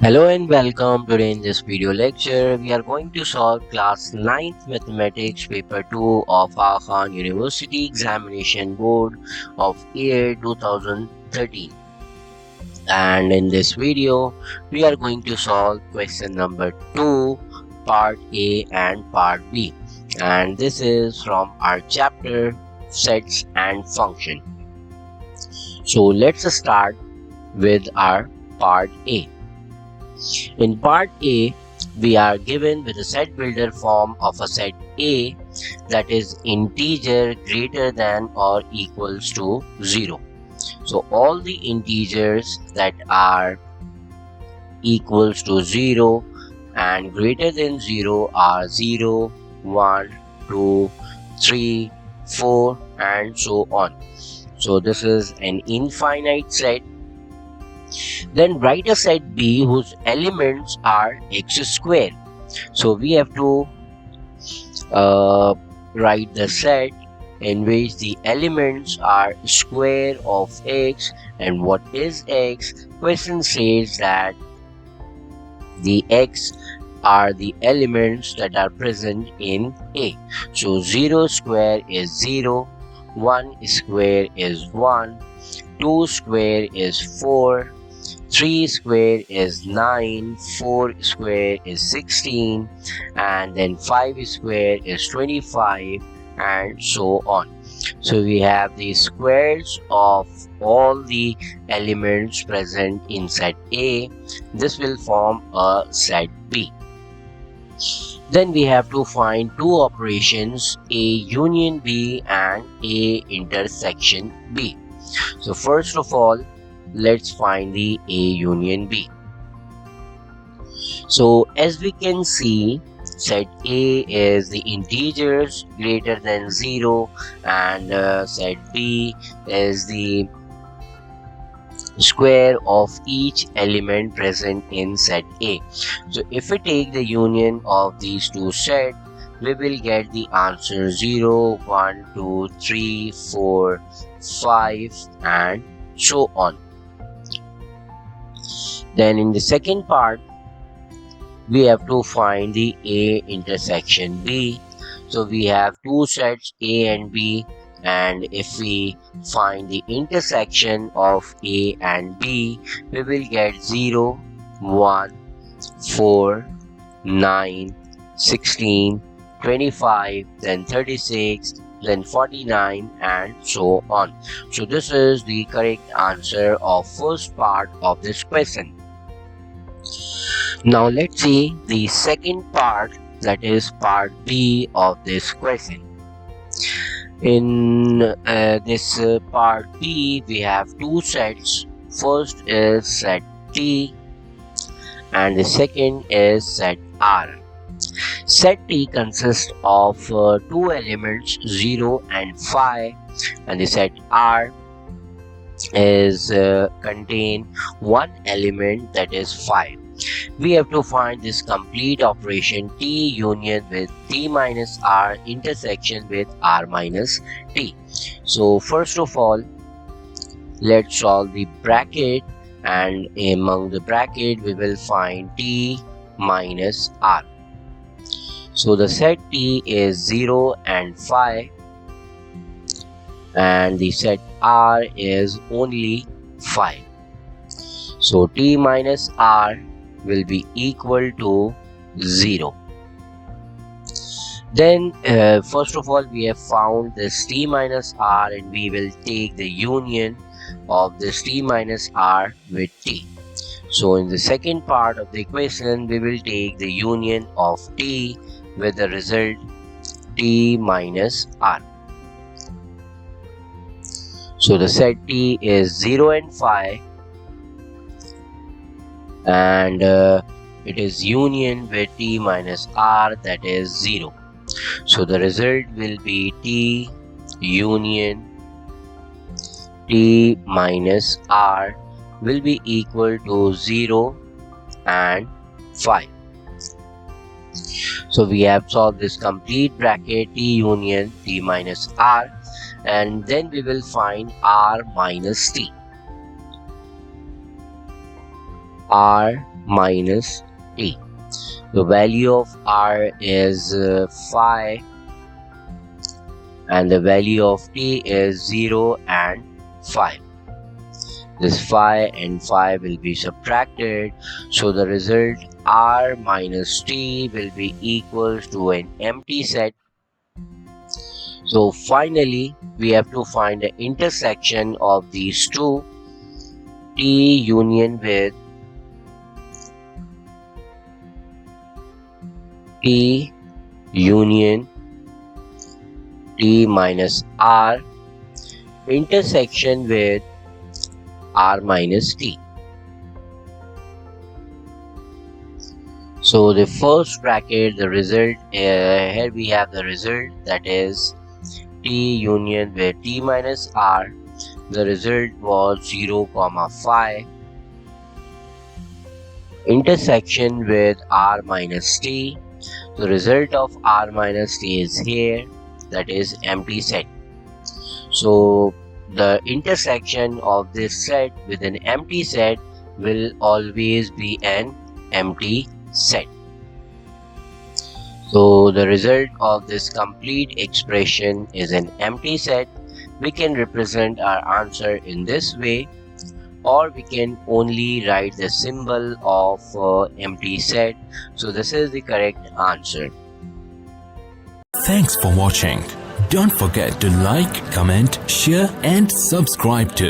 Hello and welcome. Today in this video lecture we are going to solve class 9th mathematics paper 2 of Khan University examination board of year 2013, and in this video we are going to solve question number 2 part A and part B, and this is from our chapter sets and function. So let's start with our part A. In part A, we are given with a set builder form of a set A that is integer greater than or equals to 0. So all the integers that are equals to 0 and greater than 0 are 0, 1, 2, 3, 4 and so on. So this is an infinite set. Then write a set B whose elements are x square. So we have to write the set in which the elements are square of x. And what is x? Question says that the x are the elements that are present in A. So 0 square is 0, 1 square is 1, 2 square is 4, 3 square is 9, 4 square is 16, and then 5 square is 25 and so on. So we have the squares of all the elements present in set A. This will form a set B. Then we have to find two operations, A union B and A intersection B. So first of all, let's find the A union B. So as we can see, set A is the integers greater than 0 and set B is the square of each element present in set A. So if we take the union of these two sets, we will get the answer 0, 1, 2, 3, 4, 5 and so on. Then in the second part, we have to find the A intersection B. So we have two sets A and B, and if we find the intersection of A and B, we will get 0, 1, 4, 9, 16, 25, then 36, then 49 and so on. So this is the correct answer of first part of this question. Now let's see the second part, that is part B of this question. In this part B, we have two sets. First is set T and the second is set R. Set T consists of two elements 0 and 5, and the set R is contain one element, that is 5. We have to find this complete operation T union with T minus R intersection with R minus T. So first of all, let's solve the bracket, and among the bracket we will find T minus R. So the set T is 0 and 5 and the set R is only 5. So T minus R will be equal to 0. Then first of all, we have found this T minus R, and we will take the union of this T minus R with T. So in the second part of the equation, we will take the union of T with the result T minus R. So the set T is 0 and 5 and it is union with T minus R, that is 0. So the result will be T union T minus R will be equal to 0 and 5. So we have solved this complete bracket T union T minus R, and then we will find R minus T. R minus t. The value of r is 5 and the value of t is 0 and 5. This 5 and 5 will be subtracted, so the result r minus t will be equal to an empty set. So finally, we have to find the intersection of these two, t union with t union t minus r, intersection with r minus t. So the first bracket, the result, here we have the result, that is t union with t minus r. The result was 0, 5. Intersection with r minus t. The result of r minus t is here, that is empty set. So the intersection of this set with an empty set will always be an empty set. So the result of this complete expression is an empty set. We can represent our answer in this way, or we can only write the symbol of empty set. So this is the correct answer. Thanks for watching. Don't forget to like, comment, share and subscribe to